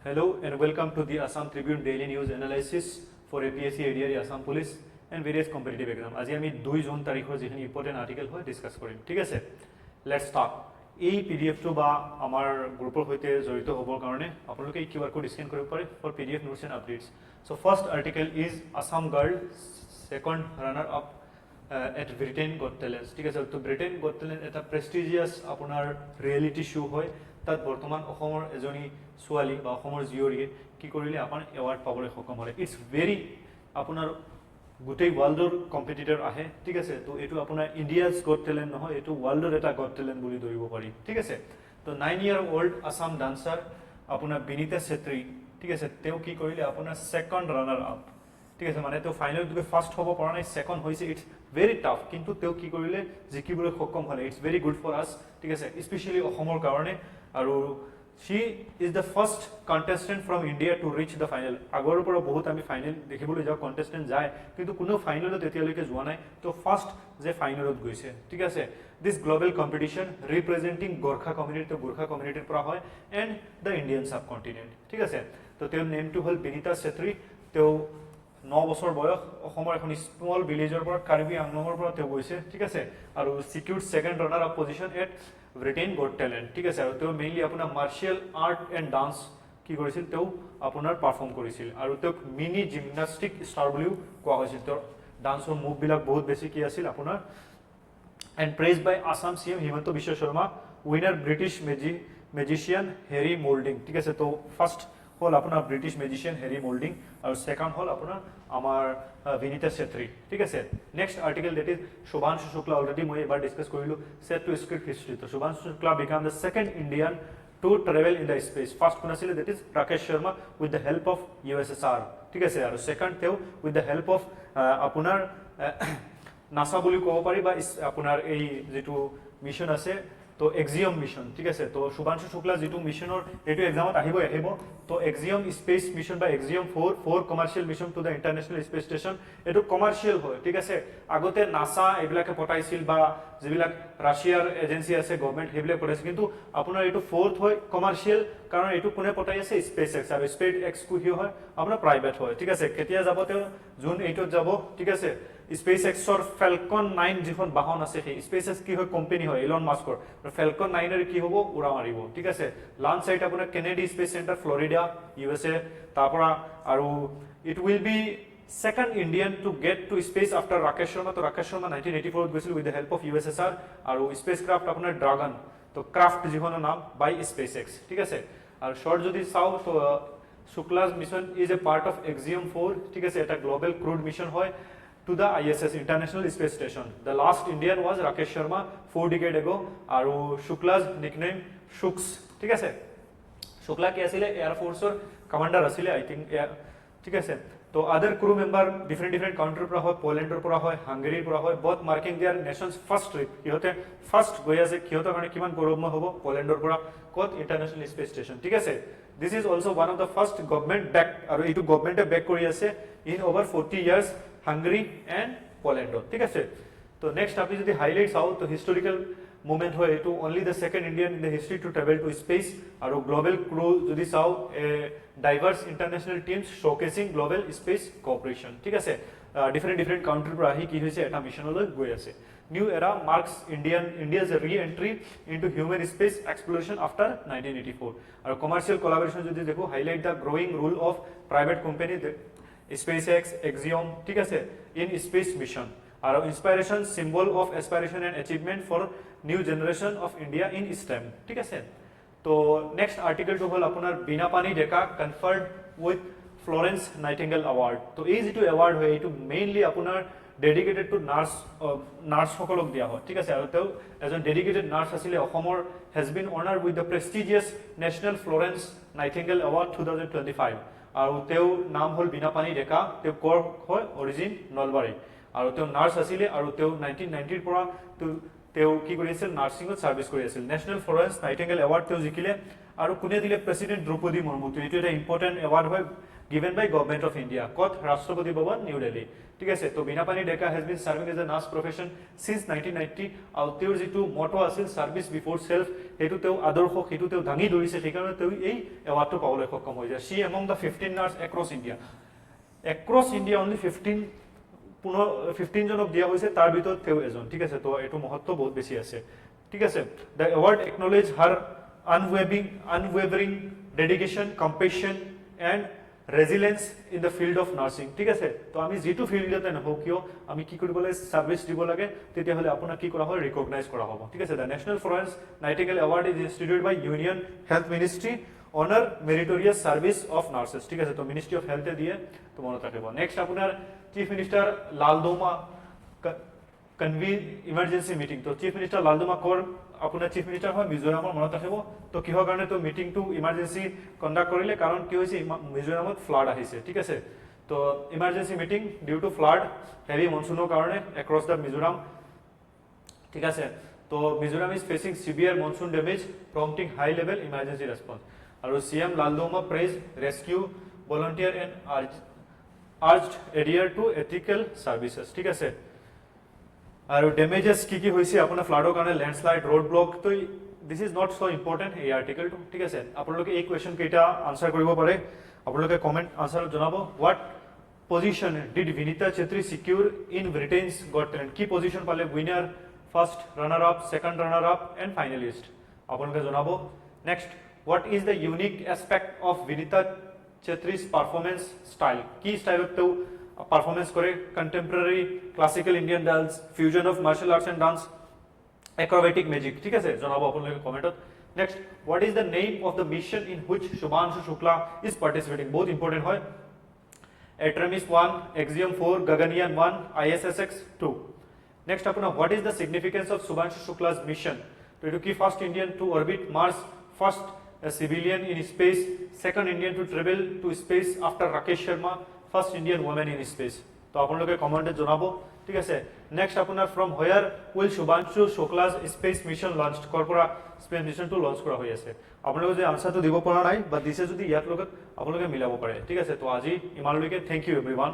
Hello and welcome to the Assam Tribune daily news analysis for APSC, ADRE, Assam Police and various competitive exam. আজি আমি 2 June তাৰিখৰ যিখিনি important article হয় discuss কৰিম ঠিক আছে লেটস স্টাৰ্ট এই পিডিএফ টো বা আমাৰ গ্ৰুপৰ সৈতে জড়িত হ'বৰ কাৰণে আপোনালোকে এই কিউআৰ কোড স্ক্যান কৰিব পাৰে for PDF notes and updates so first article is Assam girl second runner up at Britain Got Talent ঠিক আছে তো ব্রিটেন গট ট্যালেন্ট এটা প্ৰেষ্টিজিয়াছ আপোনাৰ ৰিয়েলিটি শ্ব' হয় তাত বৰ্তমান অসমৰ এজনী ছোৱালী বা অসমৰ জীয়ৰীয়ে কি কৰিলে আপোনাৰ এৱাৰ্ড পাবলৈ সক্ষম হ'লে ইটস ভেৰি আপোনাৰ গোটেই ৱৰ্ল্ডৰ কম্পিটিটৰ আহে ঠিক আছে তো এইটো আপোনাৰ ইণ্ডিয়াজ গট টেলেণ্ট নহয় এইটো ৱৰ্ল্ডৰ এটা গট টেলেণ্ট বুলি ধৰিব পাৰি ঠিক আছে তো 9 ইয়াৰ ওল্ড আসাম ডান্সাৰ আপোনাৰ বিনীতা চেত্ৰী ঠিক আছে তেওঁ কি কৰিলে আপোনাৰ সেকেন্ড ৰানাৰ আপ ঠিক আছে মানে তো ফাইনাল দুবে ফাৰ্স্ট হ'ব পৰা নাই সেকেন্ড হৈছে ইটস ভেৰি টাফ কিন্তু তেওঁ কি কৰিলে জিকিবলৈ সক্ষম হ'লে ইটস ভেৰি গুড ফৰ আস ঠিক আছে স্পেশালি অসমৰ কাৰণে আৰু she is the first contestant from India to reach the final আগৰ পৰা বহুত আমি ফাইনাল দেখিবলৈ যাও কন্টেস্টেন্ট যায় কিন্তু কোনো ফাইনালত এতিয়ালৈকে যোৱা নাই তো ফাৰ্স্ট যে ফাইনালত গৈছে ঠিক আছে this global competition representing Gorkha community তো গোৰ্খা কমিউনিটিৰ পৰা হয় and the Indian subcontinent ঠিক আছে তো তেওঁৰ নেমটো হ'ল বিনীতা চেত্ৰী তেওঁ 9 বছৰ বয়স অসমৰ এখন স্মল ভিলেজৰ পৰা কাৰ্বি আংলঙৰ পৰা তেওঁ গৈছে ঠিক আছে আৰু secured second runner up position at Britain got talent ঠিক আছে আৰু তেওঁ মেইনলি আপোনাৰ মাৰ্শাল আৰ্ট এন্ড ডান্স কি কৰিছিল তেওঁ আপোনাৰ পাৰফৰ্ম কৰিছিল আৰু তেওঁ মিনি জিমনাস্টিক ষ্টাৰ বুলিও কোৱা হৈছিল তেওঁৰ ডান্সৰ মুভ বিলাক বহুত বেছি কি আছিল আপোনাৰ and praise by Assam CM Himanta Biswa Sarma winner British magician Harry Moulding ঠিক আছে তো ফাৰ্স্ট হল আপোনাৰ ব্ৰিটিশ ম্যাজিশিয়ান হেৰি মোল্ডিং আৰু সেকেন্ড হল আপোনাৰ আমাৰ বিনীতা চেত্ৰী ঠিক আছে next article that is Shubhanshu Shukla already মই এবাৰ ডিসকাস কৰিলো সেট টু স্ক্ৰিপ্ট হিস্ট্ৰি তো Shubhanshu Shukla become the second Indian to travel in the space first কোন আছিল that is Rakesh Sharma with the help of USSR ঠিক আছে আৰু সেকেন্ড তেও উইথ দ্য হেল্প অফ আপোনাৰ নাসা বুলি ক'ব পাৰি বা আপোনাৰ এই যেটো মিশন আছে তো 𝐉𝐨𝐢𝐬 মিশন ঠিক আছে তো শুভাংশু শুক্লা যেটো মিশনৰ এটো এক্সামত আহিব তো 𝐉𝐸𝐬𝐬 স্পেস মিশন বা 𝐉𝐸𝐬𝐴 4 commercial mission to the international space station এটো কমাৰ্শিয়াল হয় ঠিক আছে আগতে নাসা এবিলাকে পঠাইছিল বা যেবিলাক ৰাছিয়াৰ এজেন্সি আছে গভৰ্নমেন্ট হেবিলাক পঠাইছিল কিন্তু আপোনাৰ এটো ফোৰ্থ হয় কমাৰ্শিয়াল কাৰণ এটো কোনে পঠাই আছে স্পেস এক্স আৰু স্পেস এক্স কো কি হয় আপোনাৰ প্ৰাইভেট হয় ঠিক আছে কেতিয়া যাব তেওঁ জুন 8ত যাব ঠিক আছে স্পেস এক্সৰ ফ্যালকন 9 যিখন বাহন আছে সেই স্পেস এক্স কি হয় কোম্পানি হয় ইলন মাস্কৰ ফ্যালকন 9 এৰ কি হ'ব উৰা মাৰিব ঠিক আছে লঞ্চ সাইট আপোনাৰ Kennedy space centre Florida USA তাৰপৰা আৰু it will be second Indian to get to space after Rakesh Sharma to Rakesh Sharma 1984 গৈছিল with the help of USSR আৰু স্পেসক্ৰাফট আপোনাৰ ড্ৰাগন তো ক্ৰাফট যিখনৰ নাম বাই SpaceX ঠিক আছে আৰু শর্ট যদি চাও তো Shukla's mission is a part of 𝐉𝐸𝐬𝐬𝐴 4 ঠিক আছে এটা গ্লোবাল ক্রুড মিশন হয় to the ISS International Space Station. The last Indian was Rakesh Sharma 4 decades ago. Aru Shukla's nickname Shuks. ঠিক আছে Shukla কি আছিল এয়ার ফোৰ্সৰ কমান্ডাৰ আছিল আই থিংক ঠিক আছে তো আদাৰ ক্ৰু মেম্বাৰ ডিফাৰেন্ট কান্ট্ৰিৰ পৰা হয় পোল্যান্ডৰ পৰা হয় হাঙ্গেৰীৰ পৰা হয় both marking their nations first trip কিহতে ফাৰ্স্ট গৈ আছে কিহতৰ কাৰণে কিমান গৌৰৱময় হ'ব পোল্যান্ডৰ পৰা কত ইন্টারন্যাশনাল স্পেস স্টেশন ঠিক আছে this is also one of the first government back আৰু এইটো গভৰ্নমেন্টে ব্যাক কৰি আছে in over 40 years Hungary and Poland ঠিক আছে তো নেক্সট আপনি যদি হাইলাইট চাও তো হিস্টোরিক্যাল মোমেন্ট হয় এটো only the second Indian in the history to travel to space আৰু গ্লোবাল ক্ৰু যদি চাও diverse international teams showcasing global space cooperation ঠিক আছে ডিফাৰেন্ট কান্ট্ৰিৰ পৰা আহি কি হৈছে এটা মিশনলৈ গৈ আছে নিউ এৰা marks India's re-entry into human space exploration after 1984 আৰু কমার্শিয়াল কোলাবোরেশন যদি দেখো highlight the growing role of private company SpaceX 𝐉𝐸𝐬𝐬 ঠিক আছে in space mission আৰু inspiration symbol of aspiration and achievement for new generation of India in STEM ঠিক আছে তো next article টো হল আপোনাৰ বিনা পানী ডেকা কনফাৰ্ড উইথ ফ্লোৰেন্স নাইটিঙ্গেল অ্যাওয়াৰ্ড তো এই যেটো অ্যাওয়াৰ্ড হয় এটো মেইনলি আপোনাৰ ডেডিকেটেড টু নাৰ্স সকলক দিয়া হয় ঠিক আছে আৰু তেও এজন ডেডিকেটেড নাৰ্স আছিল অসমৰ has been honored with the prestigious National Florence Nightingale Award 2025 আৰু তেও নাম হল বিনা পানী ডেকা তেও কৰ হয় অৰিজিন নলবাৰী আৰু তেও নাৰ্স আছিল আৰু তেও 1990 ৰ পৰা তেও কি কৰিছিল নাৰ্সিংত সাৰ্ভিস কৰি আছিল নেশনাল ফ্লোৰেন্স নাইটিঙ্গেল অ্যাওয়াৰ্ড তেও জিকিলে আৰু কোনে দিলে প্ৰেসিডেন্ট দ্ৰৌপদী মুৰ্মুটো এটো এটা ইম্পৰ্টেন্ট এৱাৰ্ড হয় given by government of India কত ৰাষ্ট্ৰপতি ভৱন নিউ দিল্লী ঠিক আছে তো বিনাপানী ডেকা has been serving as a nurse profession since 1990 আৰু তেওঁৰ যেটো মটো আছিল সাৰ্ভিস বিফোৰ সেলফ হেতু তেও আদৰ্শ হেতু তেও দাঙি ধৰিছে সেইকাৰণে তেও এই এৱাৰ্ডটো পাবলৈ সক্ষম হৈ যায় she among the 15 nurse across India only 15 জনক দিয়া হৈছে তাৰ ভিতৰত তেও এজন ঠিক আছে তো এটো মহত্ব বহুত বেছি আছে ঠিক আছে the award acknowledge her unwavering dedication compassion and resilience in the field of nursing ঠিক আছে তো আমি যেটো ফিল্ডতে নহও কিয় আমি কি কৰিব লাগে সাৰ্ভিস দিব লাগে তেতিয়া হলে আপোনাক কি কৰা হয় ৰিকগনাইজ কৰা হ'ব ঠিক আছে the national florence nightingale award is instituted by union health ministry honor meritorious service of nurses ঠিক আছে তো ministry of health এ দিয়ে তো মনত ৰাখিব নেক্সট আপোনাৰ চিফ মিনিষ্টাৰ লালদমা কনভেন ইমাৰ্জেন্সি মিটিং তো চিফ মিনিষ্টাৰ লালদমা কৰ আপোনাৰ চিফ মিনিষ্টাৰ হয় মিজোৰামৰ মনত ৰাখিব তো কিহৰ কাৰণে তো মিটিং টু ইমাৰ্জেন্সি কন্ডাক্ট কৰিলে কাৰণ কি হৈছে মিজোৰামত ফ্লাড আহিছে ঠিক আছে তো emergency meeting due to flood heavy মনসুনৰ কাৰণে এক্ৰছ দা মিজোৰাম ঠিক আছে তো Mizoram is facing severe monsoon damage prompting high level emergency response আৰু CM Lalduhoma praise rescue volunteer and urged adhere to ethical services ঠিক আছে আৰু ড্যামেজেস কি হৈছে আপোনাৰ ফ্লাডৰ কাৰণে ল্যান্ডস্লাইড ৰোড ব্লক তো this is not so important এই আৰ্টিকেলটো ঠিক আছে আপোনালোকে এই কোৱেশ্চন কেইটা আনসাৰ কৰিব পাৰে আপোনালোকে কমেন্ট আনসাৰ জনাব what position did Binita Chetry secure in Britain's got talent কি পজিশন পালে winner first runner up second runner up and finalist আপোনালোকে জনাব next what is the unique aspect of Binita Chetry's performance style কি স্টাইলত তো পারফরম্যান্স করে contemporary classical Indian dance fusion of martial arts and dance acrobatic magic ঠিক আছে জনাব আপোনালোকে কমেন্টত next what is the name of the mission in which Shubhanshu Shukla is participating বহুত ইম্পর্টেন্ট হয় Artemis 1 Axiom 4 Gaganyaan 1 ISSX 2 next আপোনাৰ what is the significance of Shubhanshu Shukla's mission তো এটো কি first Indian to orbit Mars first a civilian in space second Indian to travel to space after Rakesh Sharma first Indian woman in space তো আপোনালোকে কমেন্টে জনাব ঠিক আছে নেক্সট আপোনাৰ from where will Shubhanshu Shukla's space mission launched কৰপৰা space mission to launch কৰা হৈ আছে আপোনালোকে যে আনসাৰটো দিব পৰা নাই বা দিছে যদি ইয়াত লগত আপোনালোকে মিলাব পাৰে ঠিক আছে তো আজি ইমানলৈকে থ্যাংক ইউ এভৰিওয়ান